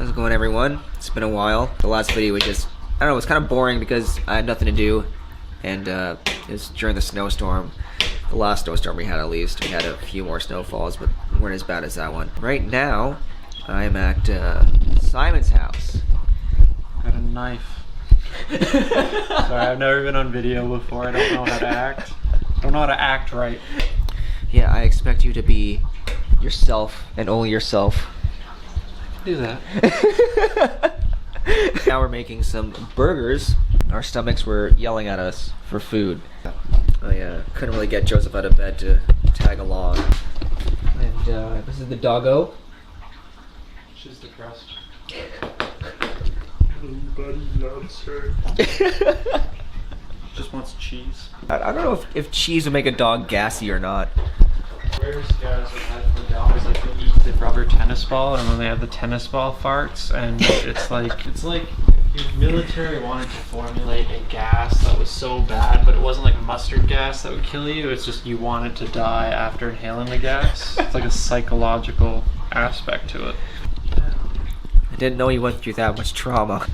How's it going, everyone? It's been a while. The last video was just, I don't know, it was kind of boring because I had nothing to do, and it was during the snowstorm. The last snowstorm we had, at least. We had a few more snowfalls, but weren't as bad as that one. Right now, I'm at Simon's house. Got a knife. Sorry, I've never been on video before. I don't know how to act. I don't know how to act right. Yeah, I expect you to be yourself and only yourself. Do that. Now we're making some burgers. Our stomachs were yelling at us for food. I couldn't really get Joseph out of bed to tag along. And this is the doggo. She's depressed. Everybody loves her. Just wants cheese. I don't know if cheese would make a dog gassy or not. Where's guys that had for dogs, like they eat the rubber tennis ball and then they have the tennis ball farts, and it's like if your military wanted to formulate a gas that was so bad, but it wasn't like mustard gas that would kill you, it's just you wanted to die after inhaling the gas. It's like a psychological aspect to it. I didn't know you went through that much trauma.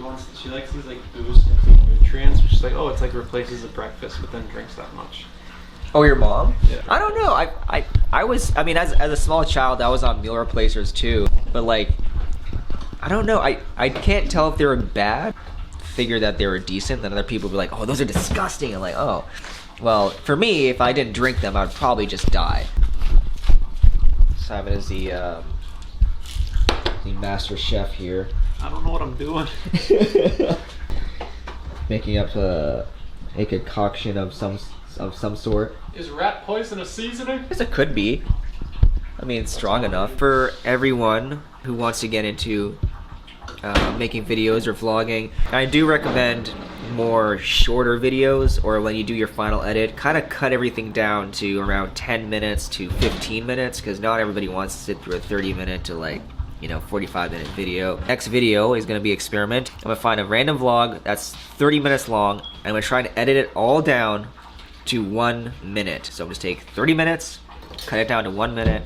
Well, she likes these like boost and clean nutrients, which is like, oh, it's like replaces the breakfast, but then drinks that much. Oh, your mom? Yeah. I don't know. I mean, as a small child, I was on meal replacers too. But like, I don't know. I can't tell if they were bad. Figure that they were decent. Then other people would be like, oh, those are disgusting. I'm like, oh. Well, for me, if I didn't drink them, I would probably just die. Simon is the master chef here. I don't know what I'm doing. Making up a concoction of some sort. Is rat poison a seasoning? Yes, it could be. I mean, it's strong enough. For everyone who wants to get into making videos or vlogging, I do recommend more shorter videos, or when you do your final edit, kind of cut everything down to around 10 minutes to 15 minutes, because not everybody wants to sit through a 30-minute to 45-minute video. Next video is going to be experiment. I'm going to find a random vlog that's 30 minutes long, and I'm going to try to edit it all down to 1 minute. So I'm just take 30 minutes, cut it down to 1 minute,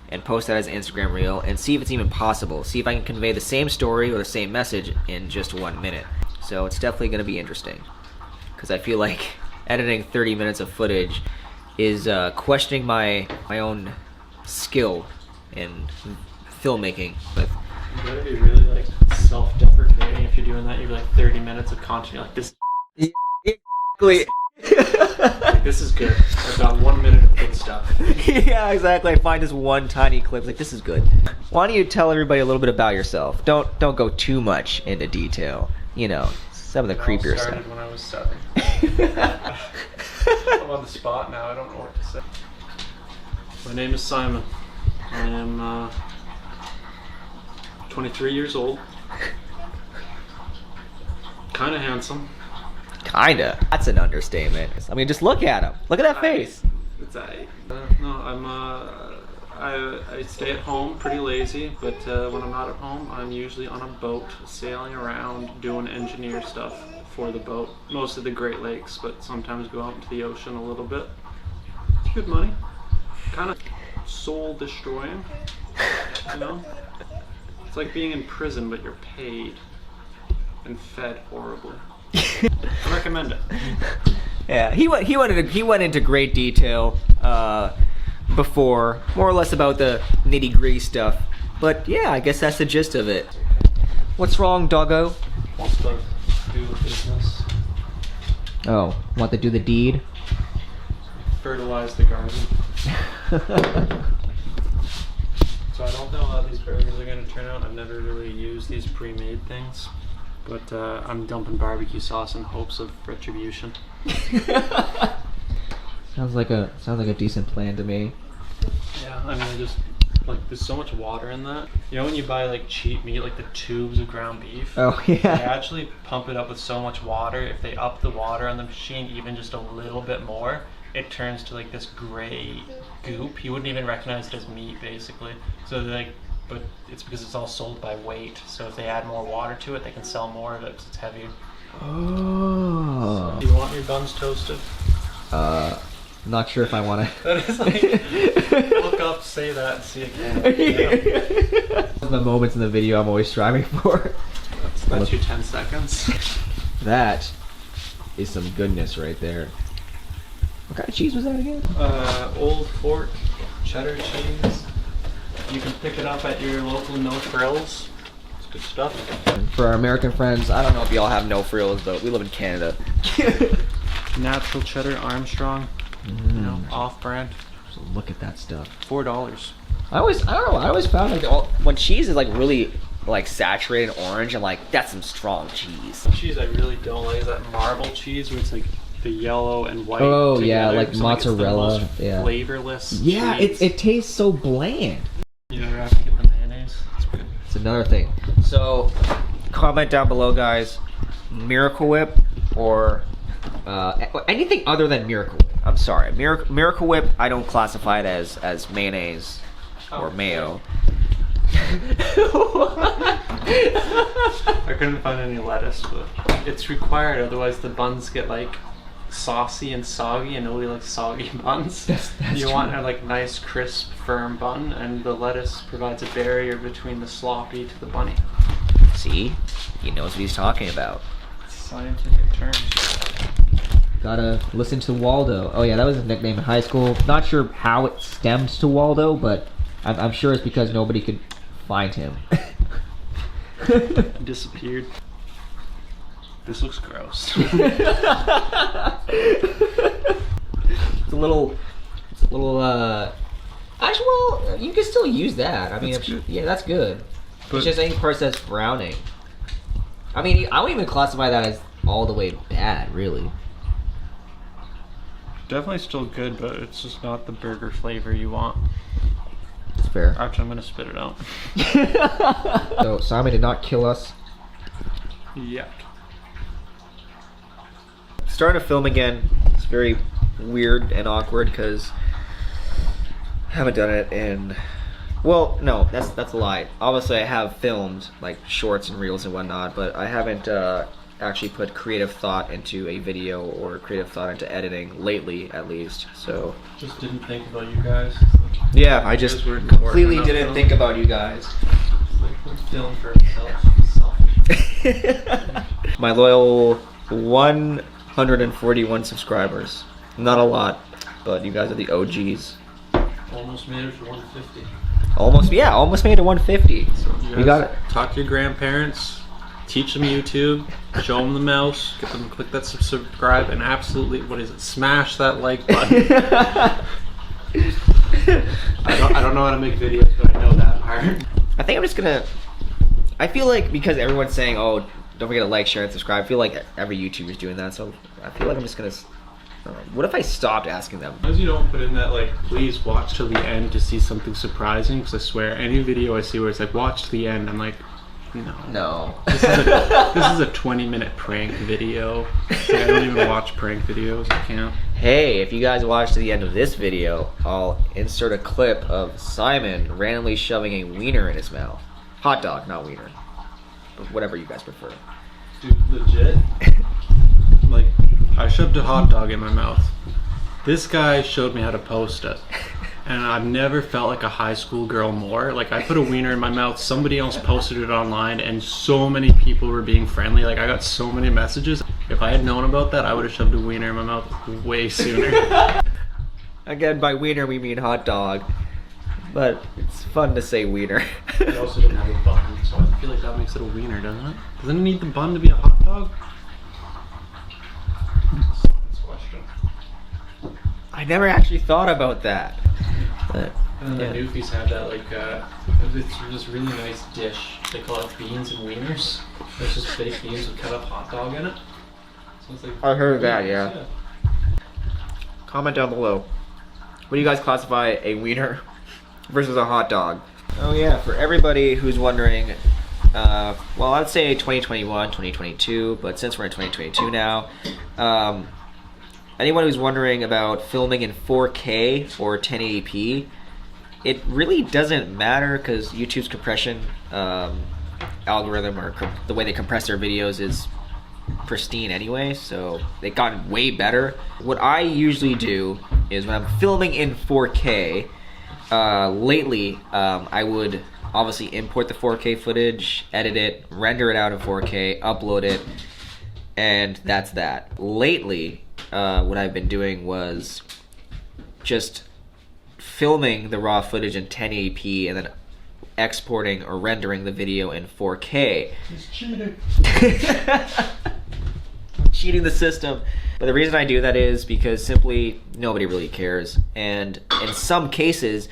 and post that as an Instagram reel, and see if it's even possible. See if I can convey the same story or the same message in just 1 minute. So it's definitely going to be interesting, because I feel like editing 30 minutes of footage is questioning my own skill in filmmaking. But You gotta be really like self-deprecating if you're doing that. You're like 30 minutes of content. You're like, this. Like, this is good. I've got 1 minute of good stuff. Yeah, exactly. I find this one tiny clip, like, this is good. Why don't you tell everybody a little bit about yourself? Don't go too much into detail. You know, some of the creepier stuff. I started when I was 7. I'm on the spot now. I don't know what to say. My name is Simon. I am 23 years old. Kind of handsome. Kinda. That's an understatement. I mean, just look at him. Look at that face. It's no, I stay at home, pretty lazy, but when I'm not at home, I'm usually on a boat, sailing around, doing engineer stuff for the boat. Mostly the Great Lakes, but sometimes go out into the ocean a little bit. It's good money. Kind of soul destroying, you know? It's like being in prison, but you're paid and fed horribly. I recommend it. Yeah, he went into great detail before, more or less about the nitty-gritty stuff. But yeah, I guess that's the gist of it. What's wrong, doggo? Wants to do business. Oh, want to do the deed? Fertilize the garden. So I don't know how these burgers are going to turn out. I've never really used these pre-made things. But I'm dumping barbecue sauce in hopes of retribution. Sounds like a decent plan to me. Yeah, I mean, I just like there's so much water in that. You know when you buy like cheap meat, like the tubes of ground beef? Oh yeah. They actually pump it up with so much water. If they up the water on the machine even just a little bit more, it turns to like this gray goop. You wouldn't even recognize it as meat, basically. So like. But it's because it's all sold by weight, so if they add more water to it, they can sell more of it because it's heavier. Oh. So, do you want your buns toasted? Not sure if I want to. That is like, look up, say that, and see it. are the moments in the video I'm always striving for. That's your 10 seconds. That is some goodness right there. What kind of cheese was that again? Old Fort cheddar cheese. You can pick it up at your local No Frills. It's good stuff. For our American friends, I don't know if y'all have no frills, but we live in Canada. Natural cheddar Armstrong. You know, off-brand. So look at that stuff. $4. I don't know. I always found like when cheese is like really like saturated orange, I'm like, that's some strong cheese. Cheese I really don't like is that marble cheese where it's like the yellow and white. Oh together. yeah, like So, mozzarella. it's the most Yeah. flavorless. Yeah, cheese. it tastes so bland. You never have to get the mayonnaise. It's good. It's another thing. So, comment down below, guys. Miracle Whip or anything other than Miracle Whip. I'm sorry, Miracle Whip. I don't classify it as mayonnaise or mayo. I couldn't find any lettuce, but it's required. Otherwise, the buns get like saucy and soggy, and nobody likes soggy buns. That's you true. want a like nice, crisp, firm bun, and the lettuce provides a barrier between the sloppy to the bunny. See, he knows what he's talking about. Scientific terms. Gotta listen to Waldo. Oh yeah, that was his nickname in high school. Not sure how it stems to Waldo, but I'm sure it's because nobody could find him. Disappeared. This looks gross. It's a little actually, well, you can still use that. I mean, That's good. yeah, that's good. But- It's just any part that's browning. I mean, I wouldn't even classify that as all the way bad, really. Definitely still good, but it's just not the burger flavor you want. It's fair. Actually, I'm gonna spit it out. So Simon did not kill us. Yuck. Starting to film again. It's very weird and awkward because I haven't done it in. Well, no, that's a lie. Obviously, I have filmed like shorts and reels and whatnot, but I haven't actually put creative thought into a video or creative thought into editing lately, at least. So Just didn't think about you guys. yeah, I just Because we're completely working didn't up think about you guys. We're feeling for ourselves. My loyal 141 subscribers. Not a lot, but you guys are the OGs. Almost made it to 150. Almost made it to 150. You got it. Talk to your grandparents, teach them YouTube, show them the mouse, get them to click that subscribe, and absolutely, smash that like button. I don't know how to make videos, but I know that part. I think I'm just gonna. I feel like because everyone's saying, "Oh, don't forget to like, share, and subscribe." I feel like every YouTuber's doing that, so I feel like I'm just gonna. What if I stopped asking them? As you don't put in that, like, please watch till the end to see something surprising, because I swear, any video I see where it's like, watch to the end, I'm like, no. No. This is a 20-minute prank video. Like, I don't even watch prank videos. I can't. Hey, if you guys watch to the end of this video, I'll insert a clip of Simon randomly shoving a wiener in his mouth. Hot dog, not wiener. But whatever you guys prefer. Dude, legit. Like, I shoved a hot dog in my mouth. This guy showed me how to post it. And I've never felt like a high school girl more. Like, I put a wiener in my mouth, somebody else posted it online, and so many people were being friendly. Like, I got so many messages. If I had known about that, I would have shoved a wiener in my mouth way sooner. Again, by wiener we mean hot dog. But it's fun to say wiener. It also didn't have a bun, so I feel like that makes it a wiener, doesn't it? Doesn't it need the bun to be a hot dog? Science question. I never actually thought about that. But, And then yeah. the Newfies have that, like, it's this really nice dish. They call it beans and wieners. It's just baked beans with cut up hot dog in it. So it's like, I heard of that, yeah. Comment down below. What do you guys classify a wiener versus a hot dog? Oh yeah, for everybody who's wondering, well, I'd say 2021, 2022, but since we're in 2022 now, anyone who's wondering about filming in 4K or 1080p, it really doesn't matter because YouTube's compression algorithm or the way they compress their videos is pristine anyway, so they got way better. What I usually do is when I'm filming in 4K, lately I would obviously import the 4K footage, edit it, render it out in 4K, upload it, and that's that. Lately, what I've been doing was just filming the raw footage in 1080p and then exporting or rendering the video in 4K. He's cheating. Cheating the system. But the reason I do that is because simply nobody really cares. And in some cases,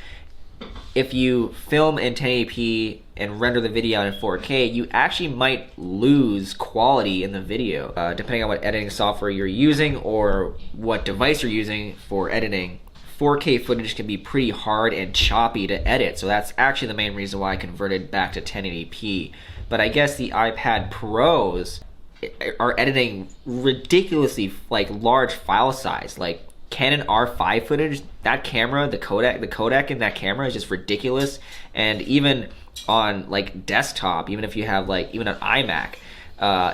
if you film in 1080p and render the video in 4K, you actually might lose quality in the video, depending on what editing software you're using or what device you're using for editing. 4K footage can be pretty hard and choppy to edit, so that's actually the main reason why I converted back to 1080p. But I guess the iPad Pros are editing ridiculously like large file size, like Canon R5 footage. That camera, the codec in that camera is just ridiculous. And even on like desktop, even if you have like even an iMac,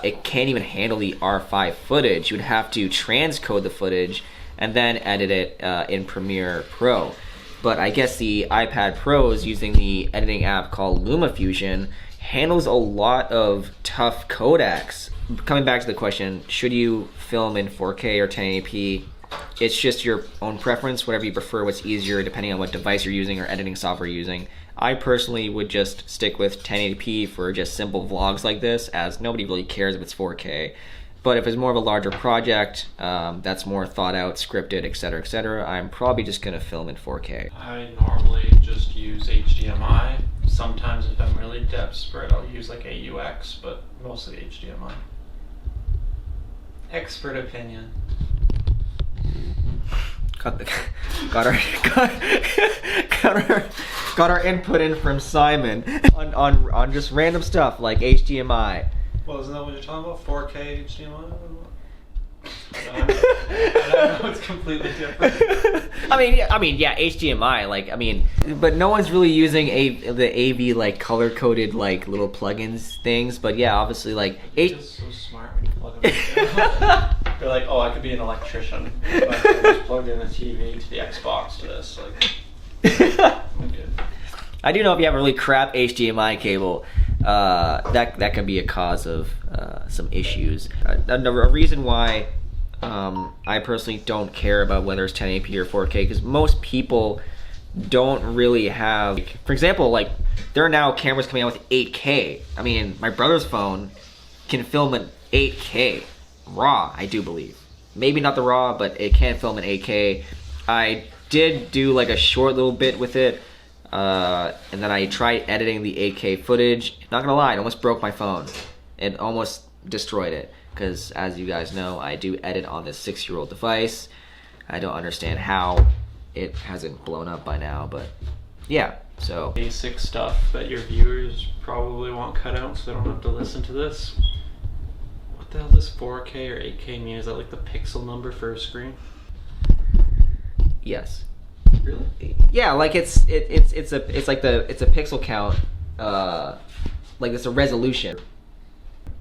it can't even handle the R5 footage. You would have to transcode the footage and then edit it in Premiere Pro. But I guess the iPad Pros, using the editing app called LumaFusion, handles a lot of tough codecs. Coming back to the question, should you film in 4K or 1080p? It's just your own preference, whatever you prefer, what's easier depending on what device you're using or editing software you're using. I personally would just stick with 1080p for just simple vlogs like this, as nobody really cares if it's 4K. But if it's more of a larger project, that's more thought out, scripted, etc., I'm probably just gonna film in 4K. I normally just use HDMI. Sometimes if I'm really desperate, I'll use like AUX, but mostly HDMI. Expert opinion. Got our input in from Simon on just random stuff like HDMI. Well, isn't that what you're talking about? 4K HDMI? I know it's completely different. I mean, yeah, HDMI. Like, I mean, but no one's really using the AV like color coded like little plugins things. But yeah, obviously like It's just so smart when you plug them in. You're like, oh, I could be an electrician. But I can just plug in a TV to the Xbox to this. Like, I'm good. I do know if you have a really crap HDMI cable, that can be a cause of some issues. A reason why I personally don't care about whether it's 1080p or 4K, because most people don't really have, for example, like there are now cameras coming out with 8K. I mean, my brother's phone can film in 8K RAW, I do believe. Maybe not the RAW, but it can film in 8K. I did do like a short little bit with it. And then I tried editing the 8K footage. Not gonna lie, it almost broke my phone. It almost destroyed it. Because as you guys know, I do edit on this 6-year-old device. I don't understand how it hasn't blown up by now, but yeah, so. Basic stuff that your viewers probably want cut out so they don't have to listen to this. What the hell does 4K or 8K mean? Is that like the pixel number for a screen? Yes. Really? Yeah, like it's a pixel count, like it's a resolution.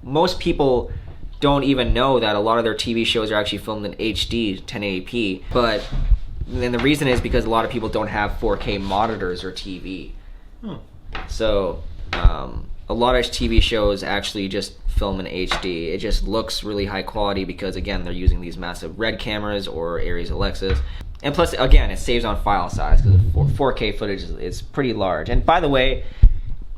Most people don't even know that a lot of their TV shows are actually filmed in HD 1080p, but then the reason is because a lot of people don't have 4K monitors or TV. So a lot of TV shows actually just film in HD. It just looks really high quality because again they're using these massive red cameras or Aries Alexas. And plus, again, it saves on file size because 4K footage is pretty large. And by the way,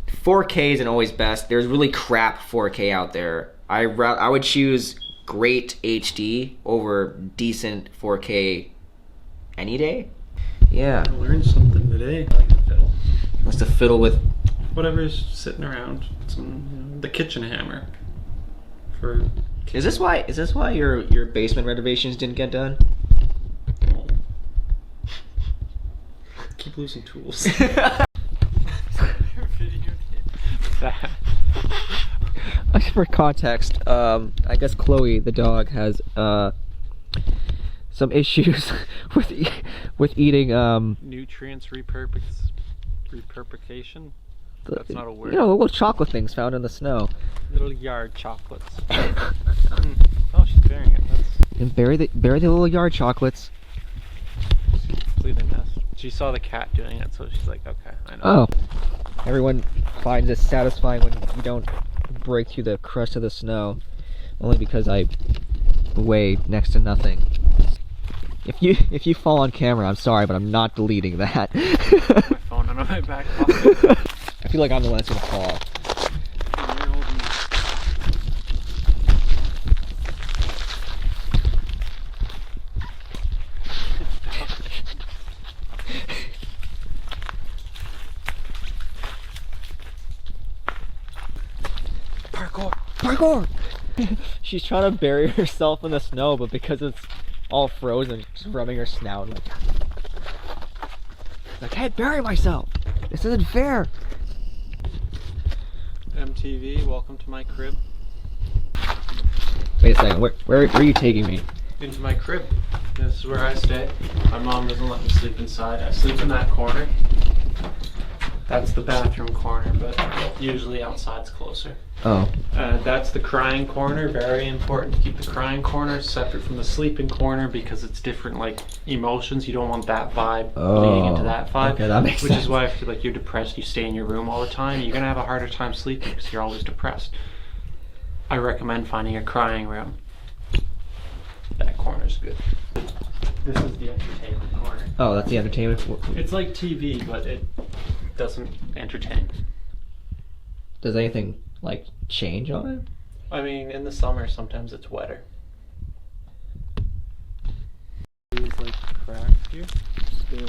4K isn't always best. There's really crap 4K out there. I would choose great HD over decent 4K any day. Yeah. I learned something today. I like to fiddle. What's to fiddle with? Whatever's sitting around. Some, the kitchen hammer. For. Is this why your basement renovations didn't get done? Keep losing tools. For context, I guess Chloe, the dog, has some issues with eating Nutrients repurposation. That's not a word. You know, the little chocolate things found in the snow. Little yard chocolates. Oh, she's burying it. And bury the little yard chocolates. Completely messed. She saw the cat doing it, so she's like, okay, I know. Oh. Everyone finds it satisfying when you don't break through the crust of the snow, only because I weigh next to nothing. If you fall on camera, I'm sorry, but I'm not deleting that. My phone out of my back pocket. I feel like I'm the one that's gonna fall. You're holding me. Parkour! She's trying to bury herself in the snow, but because it's all frozen, she's rubbing her snout like, I can't bury myself. This isn't fair. MTV, welcome to my crib. Wait a second, where are you taking me? Into my crib. This is where I stay. My mom doesn't let me sleep inside. I sleep in that corner. That's the bathroom corner, but usually outside's closer. Oh. That's the crying corner. Very important to keep the crying corner separate from the sleeping corner because it's different, like, emotions. You don't want that vibe leading into that vibe. Okay, that makes sense. Which is why if like you're depressed, you stay in your room all the time. You're gonna have a harder time sleeping because you're always depressed. I recommend finding a crying room. That corner's good. This is the entertainment corner. Oh, that's the entertainment. It's like TV, but it doesn't entertain. Does anything like change on it? I mean, in the summer, sometimes it's wetter. These like cracks here, they're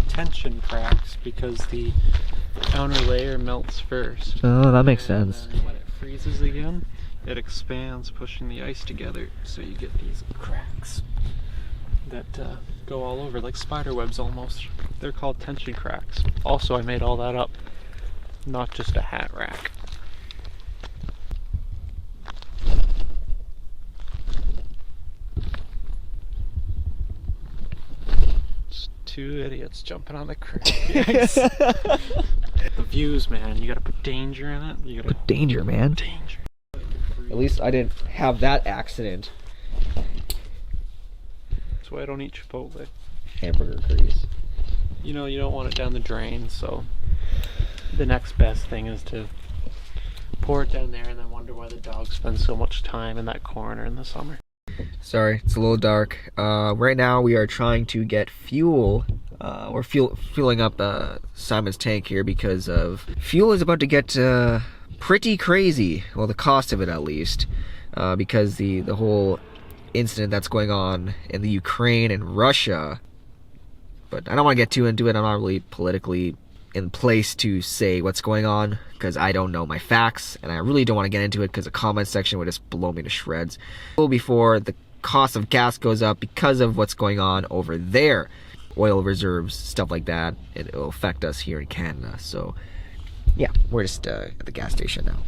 tension cracks because the outer layer melts first. Oh, that makes sense. And when it freezes again, it expands, pushing the ice together, so you get these cracks that go all over, like spider webs almost. They're called tension cracks. Also, I made all that up, not just a hat rack. Just two idiots jumping on the crack. The views, man, you gotta put danger in it. You gotta Put danger, man. danger. At least I didn't have that accident. That's why I don't eat Chipotle. Hamburger grease. You know, you don't want it down the drain, so the next best thing is to pour it down there and then wonder why the dog spends so much time in that corner in the summer. Sorry, it's a little dark. Right now we are trying to get fuel. We're fueling up Simon's tank here because of fuel is about to get pretty crazy. Well, the cost of it at least, because the whole incident that's going on in the Ukraine and Russia. But I don't want to get too into it. I'm not really politically in place to say what's going on because I don't know my facts, and I really don't want to get into it because the comment section would just blow me to shreds. Before the cost of gas goes up because of what's going on over there, oil reserves, stuff like that, it will affect us here in Canada. So yeah, we're just at the gas station now.